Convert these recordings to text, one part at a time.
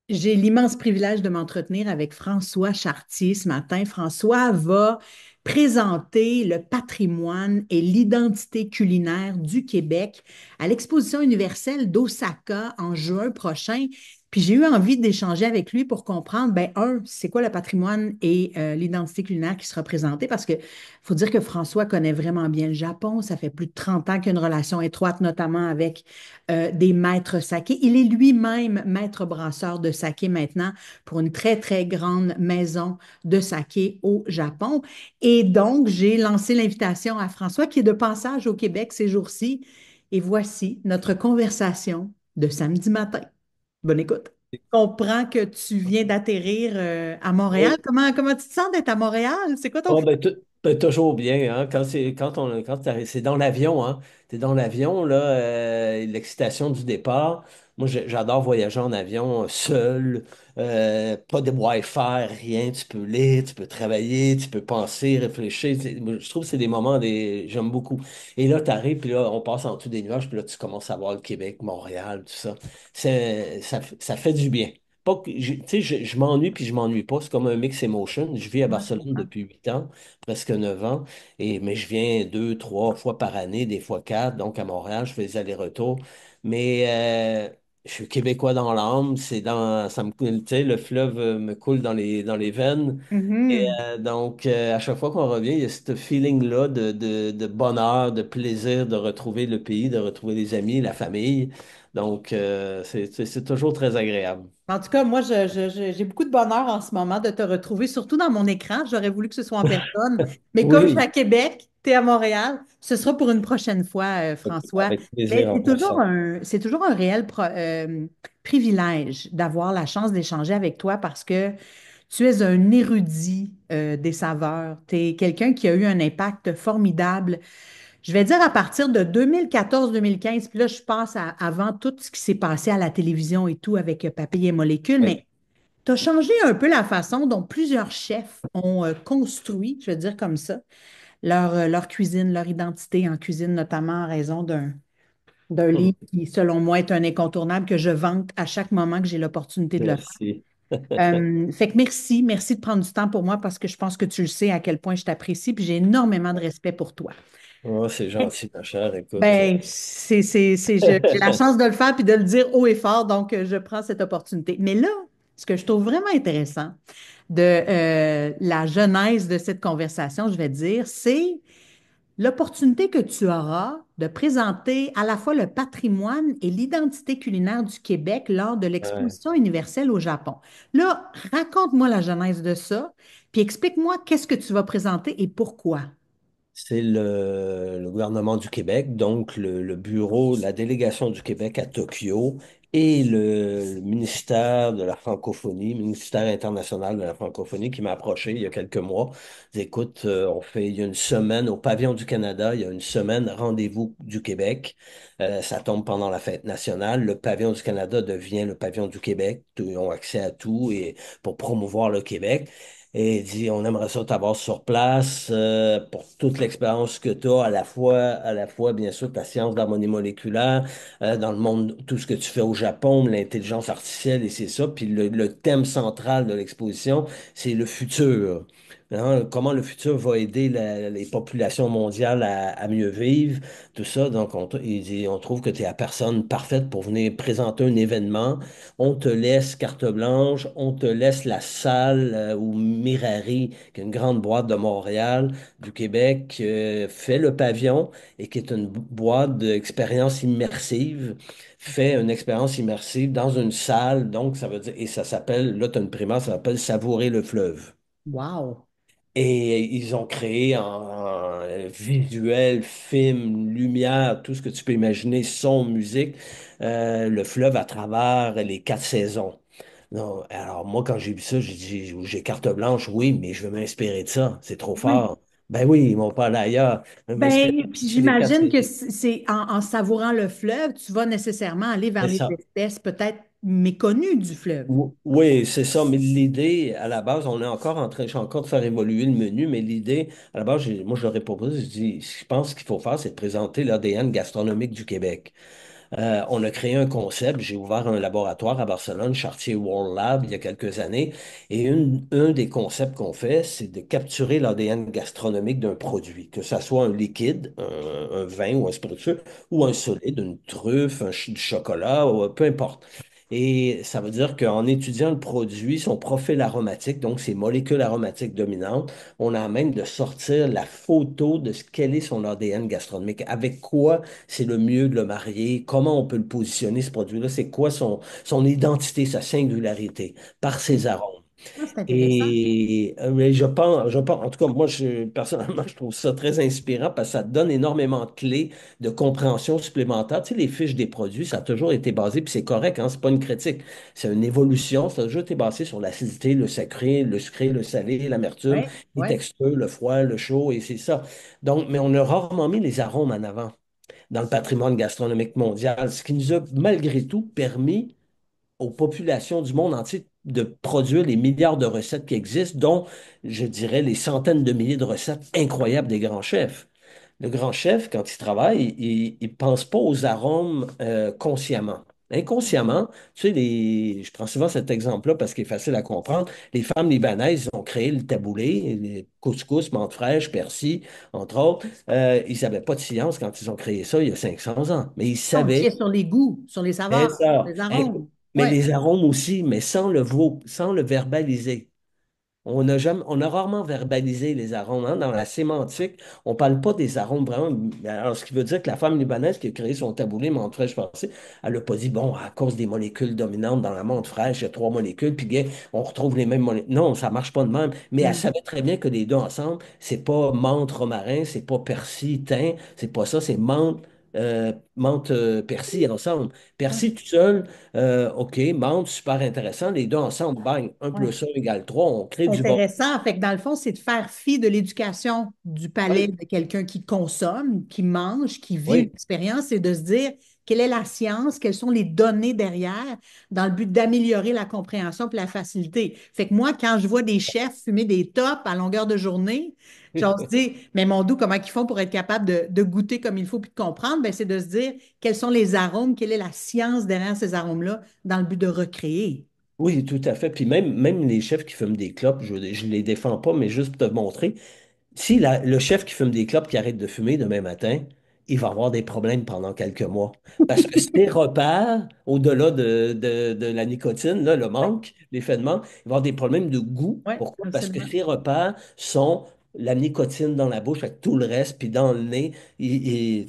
J'ai l'immense privilège de m'entretenir avec François Chartier ce matin. François va présenter le patrimoine et l'identité culinaire du Québec à l'Exposition universelle d'Osaka en juin prochain. Puis j'ai eu envie d'échanger avec lui pour comprendre, ben, c'est quoi le patrimoine et l'identité culinaire qui sera présentée? Parce que faut dire que François connaît vraiment bien le Japon. Ça fait plus de 30 ans qu'il y a une relation étroite, notamment avec des maîtres saké. Il est lui-même maître brasseur de saké maintenant pour une très, très grande maison de saké au Japon. Et donc, j'ai lancé l'invitation à François qui est de passage au Québec ces jours-ci. Et voici notre conversation de samedi matin. Bonne écoute. Je comprends que tu viens d'atterrir à Montréal. Oui. Comment tu te sens d'être à Montréal? C'est quoi ton Oh, feeling? ben, toujours bien, hein. C'est dans l'avion, hein. T'es dans l'avion, là, l'excitation du départ. Moi, j'adore voyager en avion seul, pas de Wi-Fi, rien. Tu peux lire, tu peux travailler, tu peux penser, réfléchir. Moi, je trouve que c'est des moments j'aime beaucoup. Et là, tu arrives, puis là, on passe en dessous des nuages, puis là, tu commences à voir le Québec, Montréal, tout ça. Ça fait du bien. Pas que, tu sais, je m'ennuie puis je m'ennuie pas. C'est comme un mix emotion. Je vis à Ouais, je Barcelone comprends. depuis 8 ans, presque 9 ans, mais je viens 2, 3 fois par année, des fois quatre. Donc à Montréal, je fais des allers-retours. Mais je suis québécois dans l'âme. Ça me coule, tu sais, le fleuve me coule dans les veines. Et Mhm. donc à chaque fois qu'on revient, il y a ce feeling-là de bonheur, de plaisir de retrouver le pays, de retrouver les amis, la famille. Donc c'est toujours très agréable. En tout cas, moi, j'ai beaucoup de bonheur en ce moment de te retrouver, surtout dans mon écran. J'aurais voulu que ce soit en personne. Mais comme je suis à Oui, Québec, tu es à Montréal, ce sera pour une prochaine fois, François. avec Mais plaisir en passant. c'est toujours un réel privilège d'avoir la chance d'échanger avec toi parce que tu es un érudit des saveurs. Tu es quelqu'un qui a eu un impact formidable, je vais dire à partir de 2014-2015, puis là, je passe avant tout ce qui s'est passé à la télévision et tout avec Papier et Molécules, Oui. mais tu as changé un peu la façon dont plusieurs chefs ont construit, je veux dire comme ça, leur cuisine, leur identité en cuisine, notamment en raison d'un Hmm. livre qui, selon moi, est un incontournable que je vante à chaque moment que j'ai l'opportunité de le faire. Merci. Fait que merci de prendre du temps pour moi parce que je pense que tu le sais à quel point je t'apprécie, puis j'ai énormément de respect pour toi. Oh, c'est gentil, ma chère. Écoute. Ben, j'ai la chance de le faire puis de le dire haut et fort, donc je prends cette opportunité. Mais là, ce que je trouve vraiment intéressant de la genèse de cette conversation, je vais te dire, c'est l'opportunité que tu auras de présenter à la fois le patrimoine et l'identité culinaire du Québec lors de Ouais. l'exposition universelle au Japon. Là, raconte-moi la genèse de ça, puis explique-moi qu'est-ce que tu vas présenter et pourquoi. C'est le gouvernement du Québec, donc le bureau, la délégation du Québec à Tokyo et le ministère de la francophonie, ministère international de la francophonie qui m'a approché il y a quelques mois. Dit, écoute, il y a une semaine au pavillon du Canada, il y a une semaine rendez-vous du Québec. Ça tombe pendant la fête nationale. Le pavillon du Canada devient le pavillon du Québec. Ils ont accès à tout et pour promouvoir le Québec. Et il dit, on aimerait ça t'avoir sur place pour toute l'expérience que tu as, à la fois, bien sûr, ta science d'harmonie moléculaire, dans le monde, tout ce que tu fais au Japon, l'intelligence artificielle, et c'est ça. Puis le thème central de l'exposition, c'est le futur. Hein, comment le futur va aider les populations mondiales à mieux vivre, tout ça. Donc, il dit, on trouve que tu es la personne parfaite pour venir présenter un événement. On te laisse carte blanche, on te laisse la salle où Mirari, qui est une grande boîte de Montréal, du Québec, fait le pavillon et qui est une boîte d'expérience immersive, fait une expérience immersive dans une salle. Donc, ça veut dire, et ça s'appelle, là, tu as une primaire, ça s'appelle Savourer le fleuve. Wow! Et ils ont créé en visuel, film, lumière, tout ce que tu peux imaginer, son, musique, le fleuve à travers les 4 saisons. Non, alors moi, quand j'ai vu ça, j'ai dit, j'ai carte blanche, oui, mais je veux m'inspirer de ça. C'est trop Oui. fort. Ben oui, ils m'ont pas allé ailleurs. Je veux m'inspirer Ben, puis des quatre j'imagine que saisons. c'est en savourant le fleuve, tu vas nécessairement aller vers C'est les ça. espèces peut-être méconnues du fleuve. Oui, c'est ça, mais l'idée, à la base, je suis encore de faire évoluer le menu, mais l'idée, à la base, moi, je l'aurais proposé, je dis, je pense qu'il faut faire, c'est de présenter l'ADN gastronomique du Québec. On a créé un concept. J'ai ouvert un laboratoire à Barcelone, Chartier World Lab, il y a quelques années. Et un des concepts qu'on fait, c'est de capturer l'ADN gastronomique d'un produit, que ça soit un liquide, un vin ou un spiritueux, ou un solide, une truffe, du chocolat, ou, peu importe. Et ça veut dire qu'en étudiant le produit, son profil aromatique, donc ses molécules aromatiques dominantes, on a même de sortir la photo de ce quel est son ADN gastronomique, avec quoi c'est le mieux de le marier, comment on peut le positionner, ce produit-là, c'est quoi son identité, sa singularité, par ses arômes. Ah, c'est intéressant. Et mais en tout cas, moi, personnellement, je trouve ça très inspirant parce que ça te donne énormément de clés de compréhension supplémentaire. Tu sais, les fiches des produits, ça a toujours été basé, puis c'est correct, hein, c'est pas une critique, c'est une évolution, ça a toujours été basé sur l'acidité, le sucré, le salé, l'amertume, Oui, les oui. textures, le froid, le chaud, et c'est ça. Donc, mais on a rarement mis les arômes en avant dans le patrimoine gastronomique mondial, ce qui nous a malgré tout permis aux populations du monde entier de produire les milliards de recettes qui existent, dont, je dirais, les centaines de milliers de recettes incroyables des grands chefs. Le grand chef, quand il travaille, il ne pense pas aux arômes consciemment. Inconsciemment, tu sais, je prends souvent cet exemple-là parce qu'il est facile à comprendre. Les femmes libanaises ont créé le taboulé, les couscous, menthe fraîche, persil, entre autres. Ils n'avaient pas de science quand ils ont créé ça il y a 500 ans, mais ils On savaient. tient sur les goûts, sur les C'est saveurs, ça. les arômes. Mais Oui. les arômes aussi, mais sans le verbaliser. On a rarement verbalisé les arômes, hein. Dans la sémantique, on ne parle pas des arômes vraiment. Alors, ce qui veut dire que la femme libanaise qui a créé son taboulé menthe fraîche farcie, elle n'a pas dit, bon, à cause des molécules dominantes dans la menthe fraîche, il y a trois molécules, puis gars, on retrouve les mêmes molécules. Non, ça ne marche pas de même. Mais elle Hmm. savait très bien que les deux ensemble, c'est pas menthe romarin, c'est pas persil thym, c'est pas ça, c'est menthe persil ensemble. Ouais. Persil tout seul. OK, menthe, super intéressant. Les deux ensemble, bang, un Ouais. plus un égale 3, on crée du bon. Intéressant. Fait que dans le fond, c'est de faire fi de l'éducation du palais Oui, de quelqu'un qui consomme, qui mange, qui vit une oui. expérience et de se dire quelle est la science, quelles sont les données derrière dans le but d'améliorer la compréhension et la facilité. Fait que moi, quand je vois des chefs fumer des tops à longueur de journée, j'ose dire, mais mon doux, comment ils font pour être capable de goûter comme il faut puis de comprendre? Ben, c'est de se dire quels sont les arômes, quelle est la science derrière ces arômes-là dans le but de recréer. Oui, tout à fait. Puis même les chefs qui fument des clopes, je ne les défends pas, mais juste pour te montrer, si le chef qui fume des clopes qui arrête de fumer demain matin, il va avoir des problèmes pendant quelques mois. Parce que ses repas, au-delà de la nicotine, là, le Oui, manque, l'effet de manque, il va avoir des problèmes de goût. oui, Pourquoi? Parce que absolument. ses repas sont la nicotine dans la bouche avec tout le reste, puis dans le nez. Tu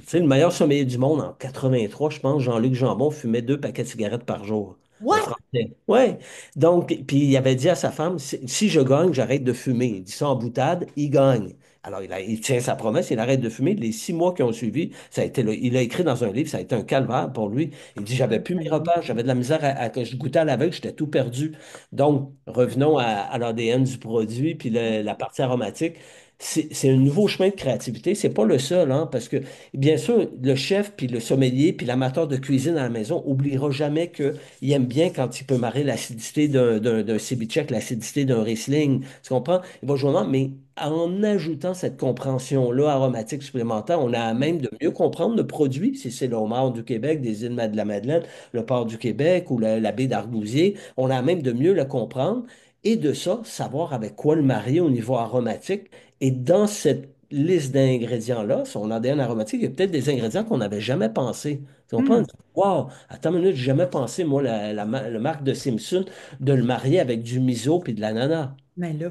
sais, le meilleur sommelier du monde en 83, je pense, Jean-Luc Jambon, fumait 2 paquets de cigarettes par jour. Le What? français. Ouais. Donc, puis il avait dit à sa femme, si je gagne, j'arrête de fumer. Il dit ça en boutade, il gagne. Alors, il tient sa promesse, il arrête de fumer. Les 6 mois qui ont suivi, ça a été il a écrit dans un livre, ça a été un calvaire pour lui. Il dit, j'avais plus mes repas, j'avais de la misère que je goûtais à l'aveugle, j'étais tout perdu. Donc, revenons à l'ADN du produit, puis la partie aromatique. C'est un nouveau chemin de créativité. C'est pas le seul, hein, parce que, bien sûr, le chef, puis le sommelier, puis l'amateur de cuisine à la maison oubliera jamais qu'il aime bien quand il peut marier l'acidité d'un ceviche avec l'acidité d'un Riesling. Tu comprends? Il va jouer, mais en ajoutant cette compréhension-là aromatique supplémentaire, on a à même de mieux comprendre le produit, si c'est le homard du Québec, des îles de la Madeleine, le port du Québec ou la baie d'Argousier, on a à même de mieux le comprendre et de ça, savoir avec quoi le marier au niveau aromatique. Et dans cette liste d'ingrédients-là, son ADN aromatique, il y a peut-être des ingrédients qu'on n'avait jamais pensé. Tu comprends? Hmm. Wow, attends une minute, j'ai jamais pensé, moi, le marque de Simpson, de le marier avec du miso puis de l'ananas. Mais là,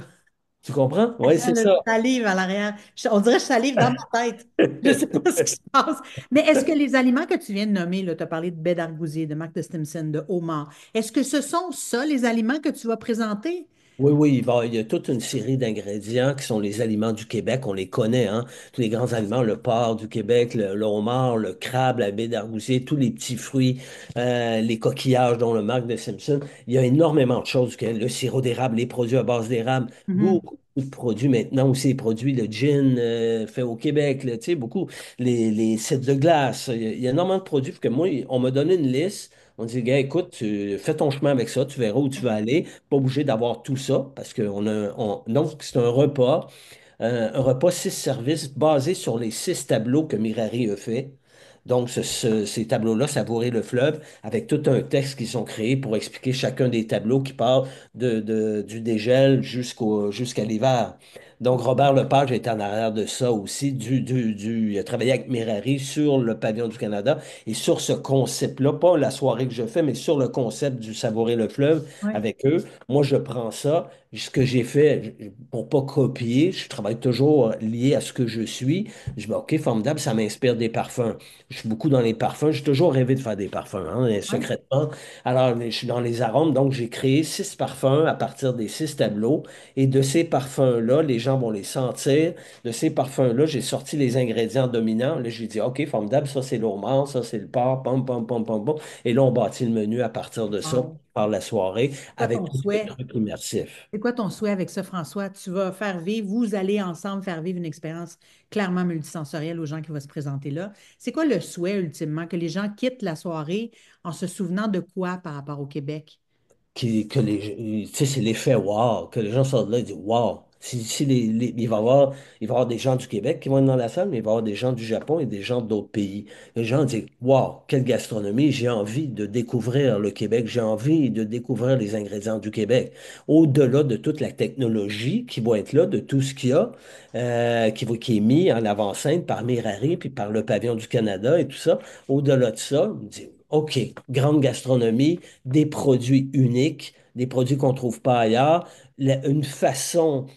Tu comprends? ça Oui, sent c'est le ça. salive à l'arrière. On dirait que je salive dans ma tête. Je ne sais pas ce qui se passe. Mais est-ce que les aliments que tu viens de nommer, tu as parlé de baie d'argousier, de Marc de Stimson, de homard, est-ce que ce sont ça, les aliments que tu vas présenter? Oui, oui, il y a toute une série d'ingrédients qui sont les aliments du Québec. On les connaît, hein? Tous les grands aliments, le porc du Québec, le homard, le crabe, la baie d'argousier, tous les petits fruits, les coquillages, dont le marc de Simpson. Il y a énormément de choses. Le sirop d'érable, les produits à base d'érable, Mhm. beaucoup de produits maintenant aussi, les produits, le gin fait au Québec, là, tu sais, beaucoup, les cidres de glace. Il y a énormément de produits. Que moi, on m'a donné une liste. On dit, gars, écoute, fais ton chemin avec ça, tu verras où tu vas aller. Pas obligé d'avoir tout ça parce que donc c'est un repas 6 services basé sur les 6 tableaux que Mirari a fait. Donc, ces tableaux-là, Savourer le fleuve, avec tout un texte qu'ils ont créé pour expliquer chacun des tableaux qui partent du dégel jusqu'à l'hiver. Donc, Robert Lepage est en arrière de ça aussi. Il a travaillé avec Mirari sur le pavillon du Canada et sur ce concept-là, pas la soirée que je fais, mais sur le concept du Savourer le fleuve Oui, avec eux. Moi, je prends ça. Ce que j'ai fait, pour pas copier, je travaille toujours lié à ce que je suis. Je dis, OK, formidable, ça m'inspire des parfums. Je suis beaucoup dans les parfums. J'ai toujours rêvé de faire des parfums, hein, oui. secrètement. Alors, je suis dans les arômes, donc j'ai créé 6 parfums à partir des 6 tableaux. Et de ces parfums-là, les gens vont les sentir. De ces parfums-là, j'ai sorti les ingrédients dominants. Là, j'ai dit, OK, formidable, ça c'est l'eau ça c'est le porc, pom, pom, pom, pom, pom. Et là, on bâtit le menu à partir de ça Wow. par la soirée C'est quoi avec ton tous les souhait? trucs immersifs. C'est quoi ton souhait avec ça, François? Tu vas faire vivre, vous allez ensemble faire vivre une expérience clairement multisensorielle aux gens qui vont se présenter là. C'est quoi le souhait ultimement? Que les gens quittent la soirée en se souvenant de quoi par rapport au Québec? Tu sais, c'est l'effet wow, que les gens sortent de là et disent wow. Il va y avoir des gens du Québec qui vont être dans la salle, mais il va y avoir des gens du Japon et des gens d'autres pays. Les gens disent wow, quelle gastronomie, j'ai envie de découvrir le Québec, j'ai envie de découvrir les ingrédients du Québec. Au-delà de toute la technologie qui va être là, de tout ce qu'il y a, qui est mis en avant-scène par Mirari puis par le Pavillon du Canada et tout ça, au-delà de ça, on dit OK, grande gastronomie, des produits uniques, des produits qu'on ne trouve pas ailleurs, une façon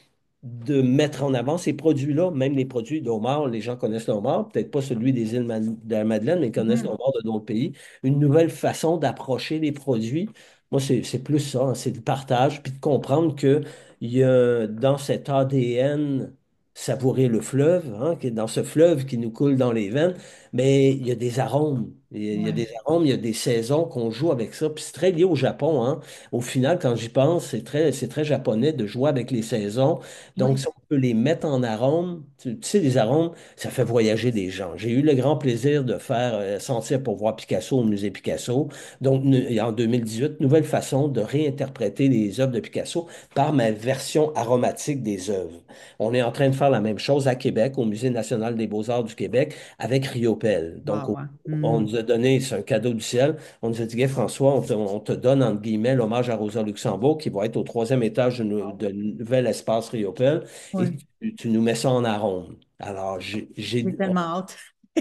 de mettre en avant ces produits-là, même les produits d'Omar, les gens connaissent l'Omar, peut-être pas celui des îles de la Madeleine, mais ils connaissent Mhm. l'Omar de d'autres pays. Une nouvelle façon d'approcher les produits. Moi, c'est plus ça, hein, c'est le partage, puis de comprendre que il y a dans cet ADN savourer le fleuve, hein, qui est dans ce fleuve qui nous coule dans les veines, mais il y a des arômes. Il y a Ouais, des arômes, il y a des saisons qu'on joue avec ça. Puis c'est très lié au Japon, hein. Au final, quand j'y pense, c'est très japonais de jouer avec les saisons. Donc, ouais. si on peut les mettre en arôme, tu sais, les arômes, ça fait voyager des gens. J'ai eu le grand plaisir de faire Sentir pour voir Picasso au musée Picasso. Donc, en 2018, nouvelle façon de réinterpréter les œuvres de Picasso par ma version aromatique des œuvres. On est en train de faire la même chose à Québec, au Musée national des beaux-arts du Québec, avec Riopelle. Donc, Wow, ouais. on Mhm. nous a donné, c'est un cadeau du ciel, on nous a dit, Gay François, on te donne, entre guillemets, l'hommage à Rosa Luxembourg, qui va être au troisième étage de nouvel espace Riopelle, et Ouais. tu nous mets ça en arôme. Alors, J'ai tellement hâte.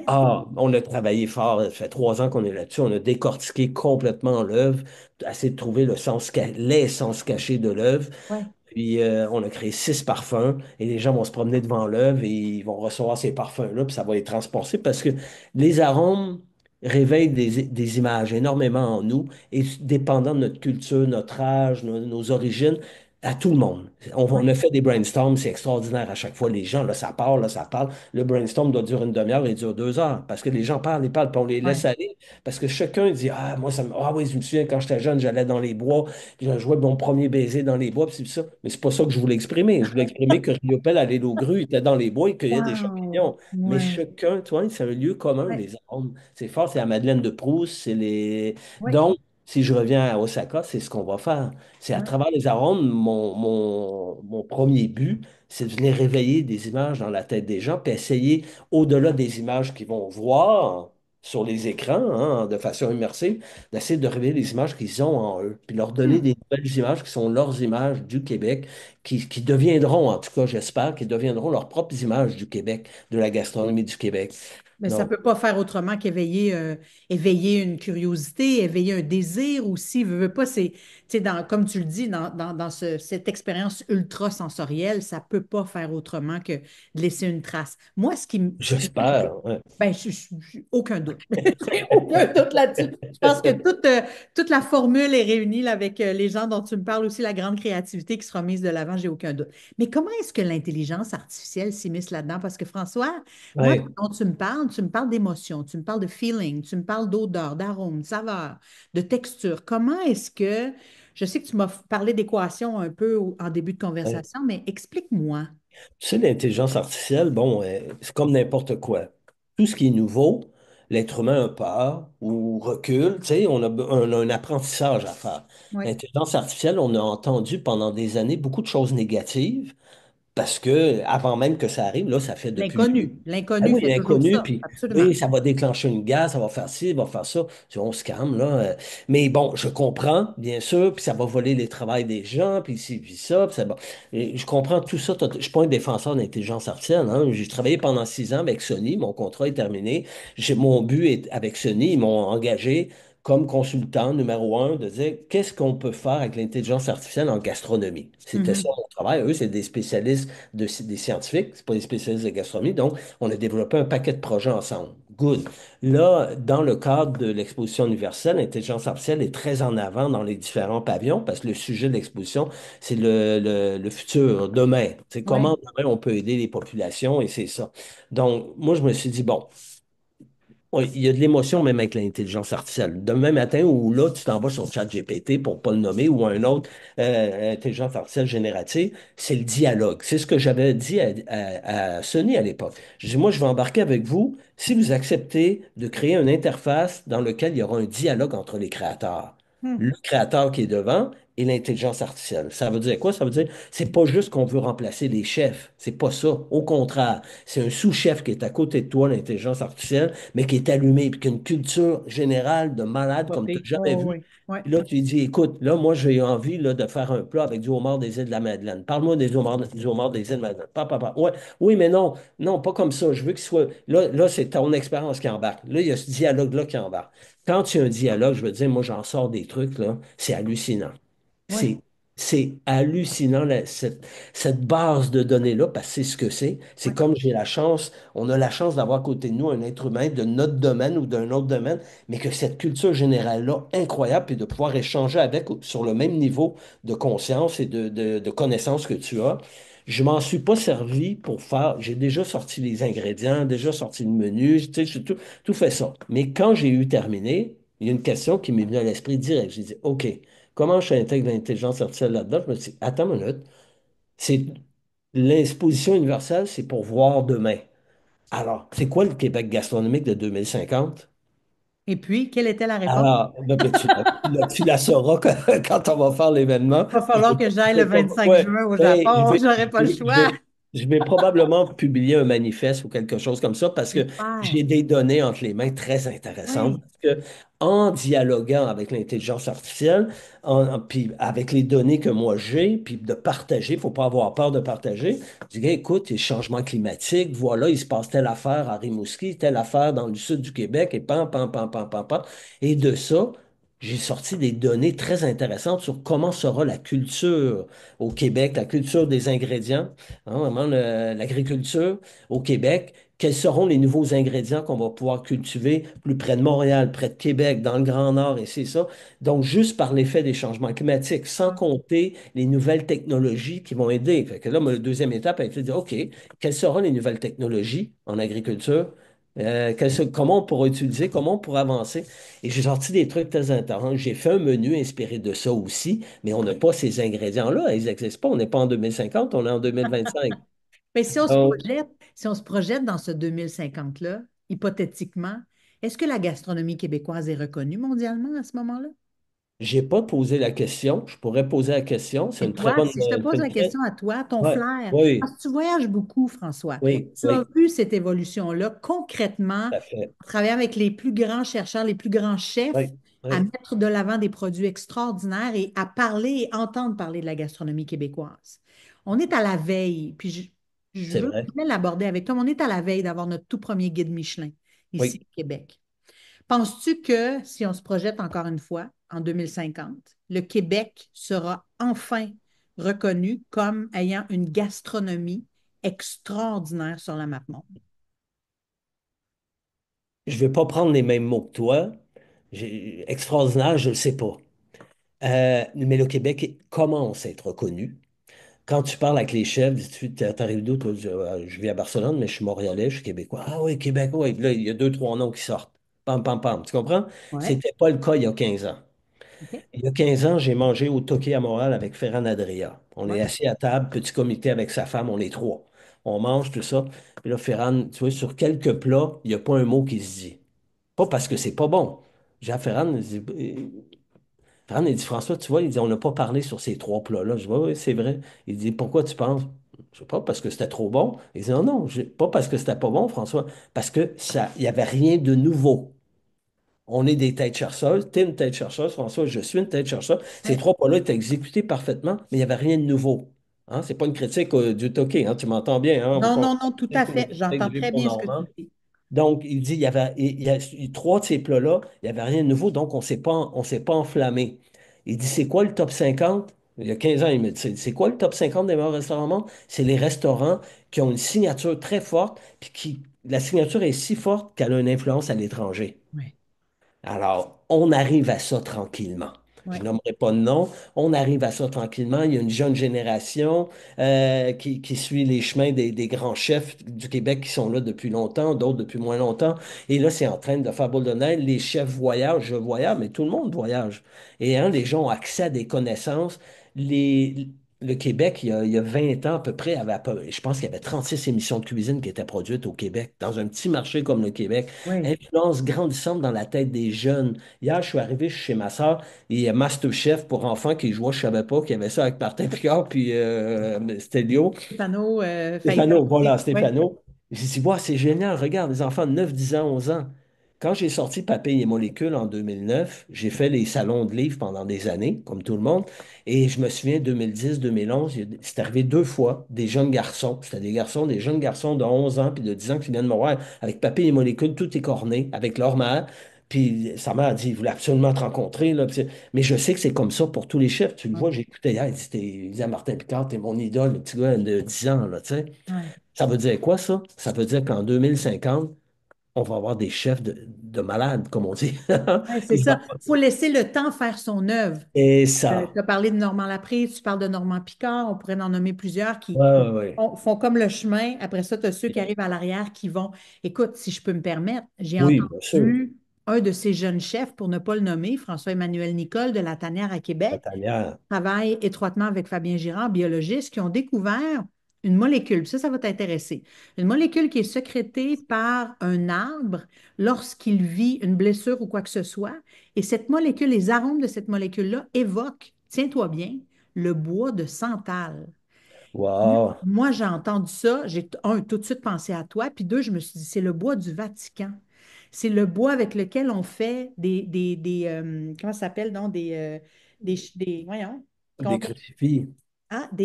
on a travaillé fort, ça fait 3 ans qu'on est là-dessus, on a décortiqué complètement l'œuvre, essayé de trouver l'essence cachée de l'œuvre. Ouais. Puis on a créé 6 parfums et les gens vont se promener devant l'œuvre et ils vont recevoir ces parfums-là, puis ça va les transporter parce que les arômes réveillent des images énormément en nous et dépendant de notre culture, notre âge, nos origines, à tout le monde. On Ouais. a fait des brainstorms, c'est extraordinaire à chaque fois. Les gens, là, ça parle, là, ça parle. Le brainstorm doit durer une demi-heure et il dure 2 heures parce que les gens parlent, ils parlent, puis on les laisse Ouais. aller parce que chacun dit, ah, moi, ah oui, je me souviens quand j'étais jeune, j'allais dans les bois. Je jouais mon premier baiser dans les bois, puis c'est ça. Mais c'est pas ça que je voulais exprimer. Je voulais exprimer que Riopelle allait au grue, il était dans les bois, il cueillait des Wow. champignons. Mais Ouais. chacun, tu vois, c'est un lieu commun, Ouais. les arômes. C'est fort, c'est la Madeleine de Proust, c'est les. Ouais. Donc, si je reviens à Osaka, c'est ce qu'on va faire. C'est à Ouais. travers les arômes, mon premier but, c'est de venir réveiller des images dans la tête des gens, puis essayer, au-delà des images qu'ils vont voir sur les écrans, hein, de façon immersive, d'essayer de révéler les images qu'ils ont en eux, puis leur donner Hmm. des nouvelles images qui sont leurs images du Québec, qui deviendront, en tout cas, j'espère, qui deviendront leurs propres images du Québec, de la gastronomie du Québec. Mais ça ne Donc, peut pas faire autrement qu'éveiller éveiller une curiosité, éveiller un désir aussi. Veux pas, c'est, tu sais, comme tu le dis, dans cette expérience ultra sensorielle, ça ne peut pas faire autrement que de laisser une trace. Moi, ce qui me fait j'espère, ouais. ben, aucun doute. J'ai aucun doute là-dessus. Je pense que toute la formule est réunie là, avec les gens dont tu me parles aussi, la grande créativité qui sera mise de l'avant, j'ai aucun doute. Mais comment est-ce que l'intelligence artificielle s'immisce là-dedans? Parce que François, moi, Ouais. quand tu me parles d'émotion, tu me parles de feeling, tu me parles d'odeur, d'arôme, de saveur, de texture. Comment est-ce que, je sais que tu m'as parlé d'équation un peu en début de Ouais. conversation, mais explique-moi. Tu sais, l'intelligence artificielle, bon, c'est comme n'importe quoi. Tout ce qui est nouveau, l'être humain a peur ou recule. Tu sais, on a un apprentissage à faire. Oui, L'intelligence artificielle, on a entendu pendant des années beaucoup de choses négatives. Parce que avant même que ça arrive, là, ça fait depuis. L'inconnu. Ah L'inconnu oui, fait toujours l'inconnu, ça. puis Absolument. oui, ça va déclencher une guerre, ça va faire ci, ça va faire ça. Tu vois, on se calme, là. Mais bon, je comprends, bien sûr, puis ça va voler les travails des gens, puis ci, puis ça, puis ça va. Et je comprends tout ça. Je suis pas un défenseur d'intelligence artificielle, hein. J'ai travaillé pendant 6 ans avec Sony, mon contrat est terminé. Mon but est avec Sony, ils m'ont engagé comme consultant numéro un de dire qu'est-ce qu'on peut faire avec l'intelligence artificielle en gastronomie. C'était ça Mhm. mon travail. Eux, c'est des spécialistes, des scientifiques, c'est pas des spécialistes de gastronomie. Donc, on a développé un paquet de projets ensemble. Good. Là, dans le cadre de l'exposition universelle, l'intelligence artificielle est très en avant dans les différents pavillons parce que le sujet de l'exposition, c'est le futur, demain. C'est comment Oui. demain on peut aider les populations et c'est ça. Donc, moi, je me suis dit, bon, oui, il y a de l'émotion même avec l'intelligence artificielle. Demain matin où là, tu t'en vas sur ChatGPT pour pas le nommer ou un autre intelligence artificielle générative, c'est le dialogue. C'est ce que j'avais dit à Sony à l'époque. Je dis, moi, je vais embarquer avec vous si vous acceptez de créer une interface dans laquelle il y aura un dialogue entre les créateurs. Hmm. Le créateur qui est devant et l'intelligence artificielle. Ça veut dire quoi? Ça veut dire, c'est pas juste qu'on veut remplacer les chefs. C'est pas ça. Au contraire, c'est un sous-chef qui est à côté de toi, l'intelligence artificielle mais qui est allumé, puis qui a une culture générale de malade comme tu n'as Popé. jamais Oh, vu. oui. Oui. Puis là, tu lui dis, écoute, là, moi, j'ai envie là, de faire un plat avec du homard des îles de la Madeleine. Parle-moi du homard des îles de la Madeleine. Ouais, oui, mais non, non, pas comme ça. Je veux qu'il soit. Là, c'est ton expérience qui embarque. Là, il y a ce dialogue-là qui embarque. Quand il y a un dialogue, je veux dire, moi, j'en sors des trucs, là, c'est hallucinant. Oui. C'est, c'est hallucinant, cette base de données-là, parce que c'est ce que c'est. C'est Oui. comme j'ai la chance, on a la chance d'avoir à côté de nous un être humain de notre domaine ou d'un autre domaine, mais que cette culture générale-là, incroyable, puis de pouvoir échanger avec sur le même niveau de conscience et de connaissance que tu as. Je m'en suis pas servi pour faire. J'ai déjà sorti les ingrédients, déjà sorti le menu, tu sais, j'ai tout fait ça. Mais quand j'ai eu terminé, il y a une question qui m'est venue à l'esprit direct. J'ai dit, OK. Comment je intègre l'intelligence artificielle là-dedans? Je me suis dit, attends une minute, c'est l'exposition universelle, c'est pour voir demain. Alors, c'est quoi le Québec gastronomique de 2050? Et puis, quelle était la réponse? Alors, ben, tu la sauras quand, quand on va faire l'événement. Il va falloir que j'aille le 25 Ouais, juin au ben, Japon. J'aurai pas le choix. je vais probablement publier un manifeste ou quelque chose comme ça parce que Super. j'ai des données entre les mains très intéressantes. Oui. Parce que en dialoguant avec l'intelligence artificielle, puis avec les données que moi j'ai, puis de partager, il ne faut pas avoir peur de partager. Je dis, écoute, il y a changement climatique, voilà, il se passe telle affaire à Rimouski, telle affaire dans le sud du Québec, et pam, pam, pam, pam, pam, pam. Et de ça, j'ai sorti des données très intéressantes sur comment sera la culture au Québec, la culture des ingrédients, hein, vraiment l'agriculture au Québec. Quels seront les nouveaux ingrédients qu'on va pouvoir cultiver plus près de Montréal, près de Québec, dans le Grand Nord, et c'est ça. Donc, juste par l'effet des changements climatiques, sans compter les nouvelles technologies qui vont aider. Fait que là, ma deuxième étape a été de dire, OK, quelles seront les nouvelles technologies en agriculture? Comment on pourra utiliser, comment on pourra avancer? Et j'ai sorti des trucs très intéressants. J'ai fait un menu inspiré de ça aussi, mais on n'a pas ces ingrédients-là. Ils n'existent pas. On n'est pas en 2050, on est en 2025. Mais Donc, si on se projette dans ce 2050-là, hypothétiquement, est-ce que la gastronomie québécoise est reconnue mondialement à ce moment-là? j'ai pas posé la question. Je pourrais poser la question. C'est Et une très toi, bonne. si je te C'est pose une la très. question à toi, ton Ouais, flair, parce oui, que tu voyages beaucoup, François, oui, tu as oui, vu cette évolution-là concrètement, tout à fait. à travailler avec les plus grands chercheurs, les plus grands Oui, chefs, à oui, mettre de l'avant des produits extraordinaires et à parler et entendre parler de la gastronomie québécoise. On est à la veille, puis je c'est veux vrai. bien l'aborder avec toi, mais on est à la veille d'avoir notre tout premier guide Michelin ici Oui. au Québec. Penses-tu que si on se projette encore une fois en 2050, le Québec sera enfin reconnu comme ayant une gastronomie extraordinaire sur la map monde? Je vais pas prendre les mêmes mots que toi. Extraordinaire, je ne le sais pas. Mais le Québec commence à être reconnu. Quand tu parles avec les chefs, tu t'arrives d'où, toi? Je vis à Barcelone, mais je suis montréalais, je suis québécois. Ah oui, Québec, oui. Puis là, il y a deux, trois noms qui sortent. Pam, pam, pam. Tu comprends? Ouais. C'était pas le cas il y a 15 ans. OK. Il y a 15 ans, j'ai mangé au Toqué à Montréal avec Ferran Adria. On est Ouais. assis à table, petit comité avec sa femme, on est trois. On mange tout ça. Puis là, Ferran, tu vois, sur quelques plats, il n'y a pas un mot qui se dit. Pas parce que c'est pas bon. J'ai à Ferran, Ferran, il dit, François, tu vois, il dit, on n'a pas parlé sur ces trois plats-là. Je dis, oui, oui, c'est vrai. Il dit, pourquoi tu penses? Je sais pas, parce que c'était trop bon. Il dit, non, non, pas parce que c'était pas bon, François, parce que ça, il n'y avait rien de nouveau. On est des têtes chercheuses. Tu es une tête chercheuse, François, je suis une tête chercheuse. Ces Ouais. trois points-là étaient exécutés parfaitement, mais il n'y avait rien de nouveau. Hein? C'est pas une critique du toqué, hein? Tu m'entends bien, hein? Non, non, non, tout à C'est une fait. critique J'entends de très l'humour bien ce que tu normand. dis. Donc, il dit, il y a trois de ces plats-là, il n'y avait rien de nouveau, donc on s'est pas enflammé. Il dit, c'est quoi le top 50? Il y a 15 ans, il me dit, c'est quoi le top 50 des meilleurs restaurants au monde? C'est les restaurants qui ont une signature très forte, puis la signature est si forte qu'elle a une influence à l'étranger. Oui, Alors, on arrive à ça tranquillement. Je oui, nommerai pas de nom. On arrive à ça tranquillement. Il y a une jeune génération qui suit les chemins des grands chefs du Québec qui sont là depuis longtemps, d'autres depuis moins longtemps. Et là, c'est en train de faire boule de neige. Les chefs voyagent, je voyage, mais tout le monde voyage. Et hein, les gens ont accès à des connaissances. Le Québec, il y a 20 ans à peu près, je pense qu'il y avait 36 émissions de cuisine qui étaient produites au Québec, dans un petit marché comme le Québec. oui. Influence grandissante dans la tête des jeunes. Hier, je suis arrivé chez ma soeur, il y a MasterChef pour enfants qui jouait, je savais pas qu'il y avait ça avec Martin Picard puis Stelio. Panneau, Faïda Stéphano, voilà, aussi. Oui, Stéphano. J'ai dit, wow, c'est génial, regarde, les enfants de 9, 10 ans, 11 ans. Quand j'ai sorti Papier et Molécules en 2009, j'ai fait les salons de livres pendant des années, comme tout le monde. Et je me souviens, 2010, 2011, c'est arrivé deux fois, des jeunes garçons. C'était des garçons, des jeunes garçons de 11 ans puis de 10 ans qui viennent me voir avec Papier et Molécules, tout écorné, avec leur mère. Puis sa mère a dit, il voulait absolument te rencontrer, là. Mais je sais que c'est comme ça pour tous les chefs. Tu le vois, oui, j'écoutais hier, il disait à Martin Picard, t'es mon idole, le petit gars de 10 ans, là, tu sais. oui. Ça veut dire quoi, ça? Ça veut dire qu'en 2050, on va avoir des chefs de malades, comme on dit. Ouais, c'est Il va- ça. Il faut laisser le temps faire son œuvre. Et Tu ça. as parlé de Normand Laprise, tu parles de Normand Picard, on pourrait en nommer plusieurs qui Ouais, ouais, ouais. font comme le chemin. Après ça, tu as ceux qui arrivent à l'arrière qui vont. Écoute, si je peux me permettre, j'ai Oui, bien sûr. entendu un de ces jeunes chefs, pour ne pas le nommer, François-Emmanuel Nicole de la Tanière à La Québec, tanière. travaille étroitement avec Fabien Girard, biologiste, qui ont découvert une molécule. Ça va t'intéresser. Une molécule qui est sécrétée par un arbre lorsqu'il vit une blessure ou quoi que ce soit. Et cette molécule, les arômes de cette molécule-là évoquent, tiens-toi bien, le bois de santal. Wow. Moi, j'ai entendu ça, j'ai tout de suite pensé à toi, puis deux, je me suis dit, c'est le bois du Vatican. C'est le bois avec lequel on fait comment ça s'appelle, non, voyons, Des crucifix.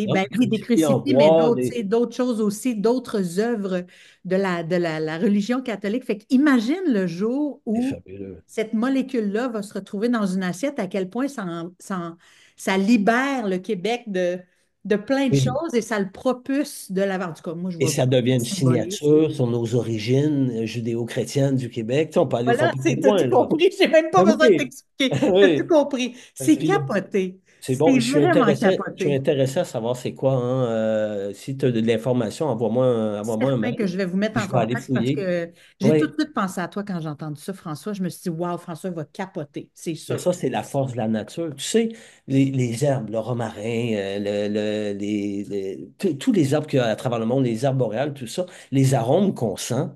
Non, ben des oui, des crucifix en crucifix, mais bois, d'autres, tu sais, d'autres choses aussi, d'autres œuvres la religion catholique. Fait qu'imagine le jour c'est où fabuleux. cette molécule-là va se retrouver dans une assiette, à quel point ça libère le Québec de plein de Et, choses et ça le propulse de l'avant. En tout cas, moi, je et vois ça beaucoup devient de une symbolisme. signature sur nos origines judéo-chrétiennes du Québec. Tu sais, on peut aller Voilà, pas plus t'as loin, tout là. compris. J'ai même pas Ben besoin de oui, t'expliquer. T'as tout oui. compris. C'est Puis, capoté. c'est bon, C'est vraiment je suis capoté. intéressé à savoir c'est quoi, hein. Si tu as de l'information, envoie-moi un Certain que mail, je vais vous mettre puis en je vais aller contact parce fouiller. que j'ai tout Oui, de suite pensé à toi quand j'ai entendu ça, François. Je me suis dit, waouh, François va capoter, c'est mais sûr. ça, c'est la force de la nature. Tu sais, les herbes, le romarin, tous les arbres qu'il y a à travers le monde, les arbres boréales, tout ça, les arômes qu'on sent,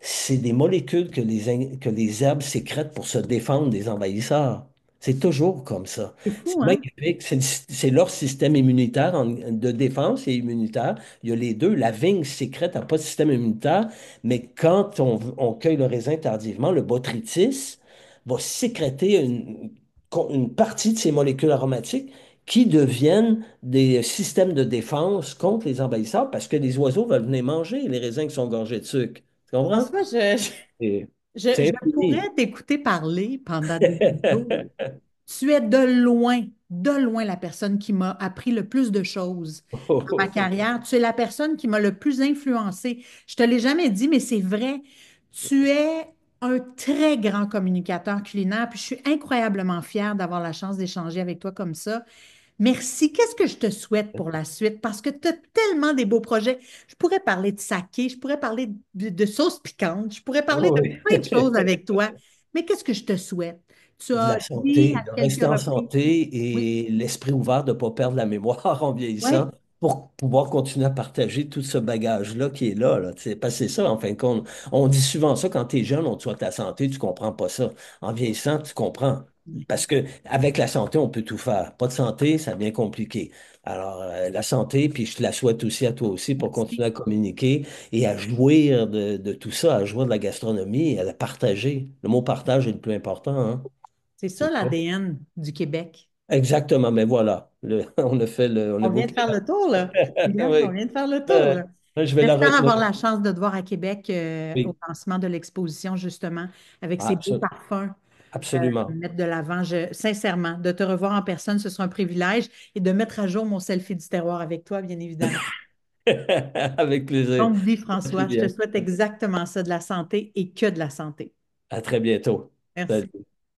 c'est des molécules que les herbes sécrètent pour se défendre des envahisseurs. C'est toujours comme ça. C'est C'est fou, hein? magnifique. C'est leur système immunitaire de défense et immunitaire. Il y a les deux. La vigne sécrète n'a pas de système immunitaire, mais quand on cueille le raisin tardivement, le botrytis va sécréter une partie de ces molécules aromatiques qui deviennent des systèmes de défense contre les envahisseurs parce que les oiseaux veulent venir manger les raisins qui sont gorgés de sucre. Tu comprends? François, Et je c'est infini. pourrais t'écouter parler pendant des jours. Tu es de loin la personne qui m'a appris le plus de choses dans ma carrière. Tu es la personne qui m'a le plus influencé. Je te l'ai jamais dit, mais c'est vrai. Tu es un très grand communicateur culinaire, puis je suis incroyablement fière d'avoir la chance d'échanger avec toi comme ça. Merci. Qu'est-ce que je te souhaite pour la suite? Parce que tu as tellement des beaux projets. Je pourrais parler de saké, je pourrais parler de sauce piquante, je pourrais parler de Oui. plein de choses avec toi. Mais qu'est-ce que je te souhaite? Tu De as la dit santé, à de rester quelques en reprises. santé Oui, et l'esprit ouvert de ne pas perdre la mémoire en oui. vieillissant pour pouvoir continuer à partager tout ce bagage-là qui est là. Tu sais. Parce que c'est ça, en fin de compte. On dit souvent ça quand tu es jeune, on te souhaite la santé, tu comprends pas ça. En vieillissant, tu comprends. Parce que avec la santé, on peut tout faire. Pas de santé, ça devient compliqué. Alors, la santé, puis je te la souhaite aussi à toi aussi pour Merci. continuer à communiquer et à jouir de tout ça, à jouir de la gastronomie et à la partager. Le mot partage est le plus important, hein. C'est Tu ça vois? l'ADN du Québec. Exactement, mais voilà. On a On vient de bouclé faire le tour, là. la... Guylaine, on Oui. vient de faire le tour, Euh, là. je vais la J'espère avoir retenir. la chance de te voir à Québec au Oui, lancement de l'exposition, justement, avec Ah, ces beaux parfums absolument. mettre de l'avant. Sincèrement, de te revoir en personne, ce sera un privilège et de mettre à jour mon selfie du terroir avec toi, bien évidemment. Avec plaisir. Longue vie, Merci François. Je te bien. souhaite exactement ça, de la santé et que de la santé. À très bientôt. Merci. Salut.